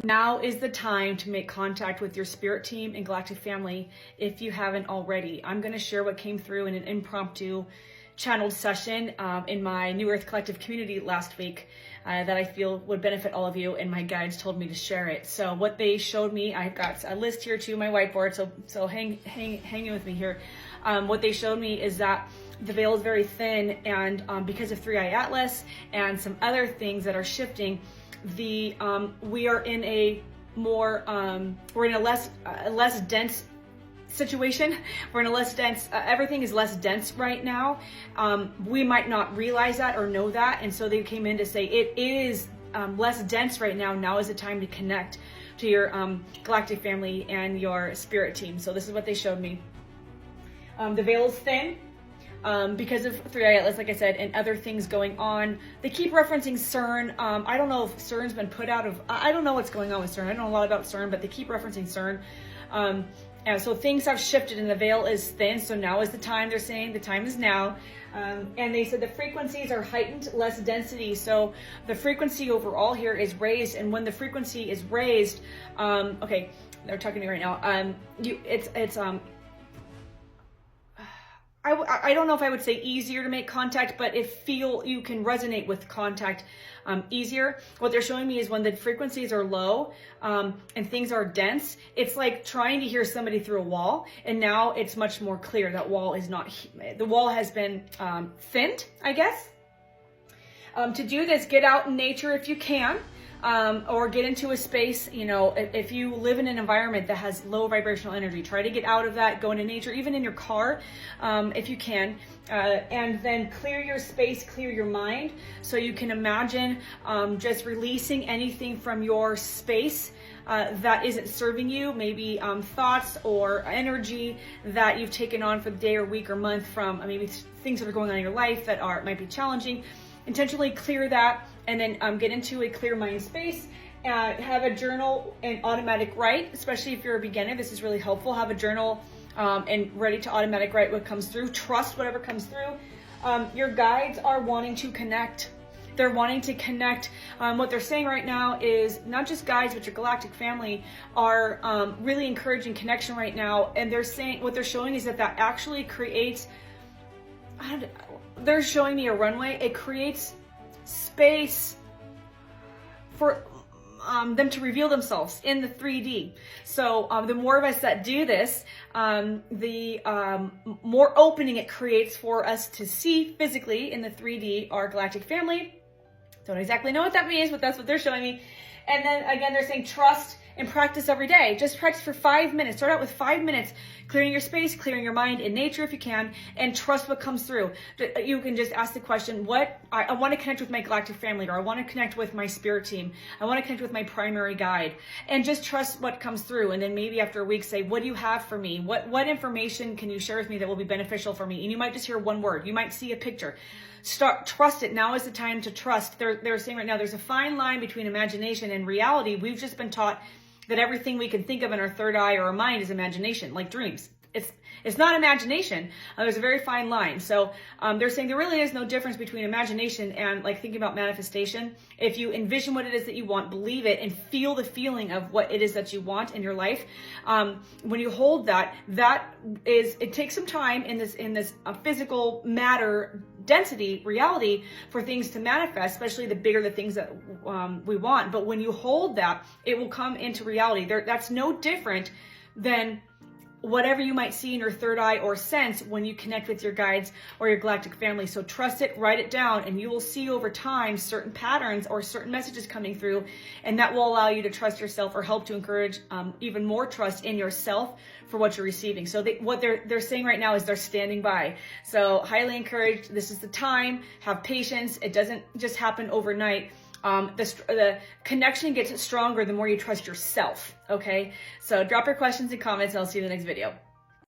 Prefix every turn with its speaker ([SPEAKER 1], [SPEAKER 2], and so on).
[SPEAKER 1] Now is the time to make contact with your spirit team and galactic family if you haven't already. I'm going to share what came through in an impromptu channeled session in my New Earth Collective community last week that I feel would benefit all of you, and my guides told me to share it. So what they showed me, I've got a list here too, my whiteboard, so hang in with me here. What they showed me is that the veil is very thin, and because of Three Eye Atlas and some other things that are shifting, we are in a more we're in a less dense situation. We're in a less dense, everything is less dense right now. We might not realize that or know that, and so they came in to say it is less dense right now. Now is the time to connect to your galactic family and your spirit team. So this is what they showed me. The veil is thin. Because of Three Eye Atlas, like I said, and other things going on. They keep referencing CERN. I don't know if CERN's been put out of, I don't know what's going on with CERN. I don't know a lot about CERN, but they keep referencing CERN. And so things have shifted and the veil is thin. So now is the time, they're saying the time is now. And they said the frequencies are heightened, less density. So the frequency overall here is raised. And when the frequency is raised, okay, they're talking to me right now. I don't know if I would say easier to make contact, but you can resonate with contact easier. What they're showing me is when the frequencies are low and things are dense, it's like trying to hear somebody through a wall, and now it's much more clear that wall is not, the wall has been thinned, I guess. To do this, get out in nature if you can. Or get into a space, you know, if you live in an environment that has low vibrational energy, try to get out of that, go into nature, even in your car, if you can, and then clear your space, clear your mind, so you can imagine just releasing anything from your space that isn't serving you, maybe thoughts or energy that you've taken on for the day or week or month from maybe things that are going on in your life that might be challenging. Intentionally clear that, and then get into a clear mind space. Have a journal and automatic write, especially if you're a beginner. This is really helpful. Have a journal and ready to automatic write what comes through. Trust whatever comes through. Your guides are wanting to connect. They're wanting to connect. What they're saying right now is not just guides, but your galactic family are really encouraging connection right now. And they're saying, what they're showing is that actually creates, they're showing me a runway. It creates space for them to reveal themselves in the 3D. So the more of us that do this, the more opening it creates for us to see physically in the 3D our galactic family. Don't exactly know what that means, but that's what they're showing me. And then again, they're saying trust and practice every day. Just practice for 5 minutes. Start out with 5 minutes, clearing your space, clearing your mind in nature if you can, and trust what comes through. You can just ask the question, I want to connect with my galactic family, or I want to connect with my spirit team. I want to connect with my primary guide, and just trust what comes through. And then maybe after a week say, what do you have for me? What information can you share with me that will be beneficial for me? And you might just hear one word. You might see a picture. Trust it. Now is the time to trust. They're saying right now there's a fine line between imagination and reality. We've just been taught that everything we can think of in our third eye or our mind is imagination, like dreams. It's not imagination. There's a very fine line. So they're saying there really is no difference between imagination and like thinking about manifestation. If you envision what it is that you want, believe it, and feel the feeling of what it is that you want in your life. When you hold that, it takes some time in this physical matter density reality for things to manifest, especially the bigger the things that we want. But when you hold that, it will come into reality. That's no different than whatever you might see in your third eye or sense when you connect with your guides or your galactic family. So trust it, write it down, and you will see over time certain patterns or certain messages coming through, and that will allow you to trust yourself or help to encourage even more trust in yourself for what you're receiving. So what they're saying right now is they're standing by. So highly encouraged. This is the time. Have patience. It doesn't just happen overnight. The connection gets stronger the more you trust yourself. Okay, so drop your questions and comments, and I'll see you in the next video.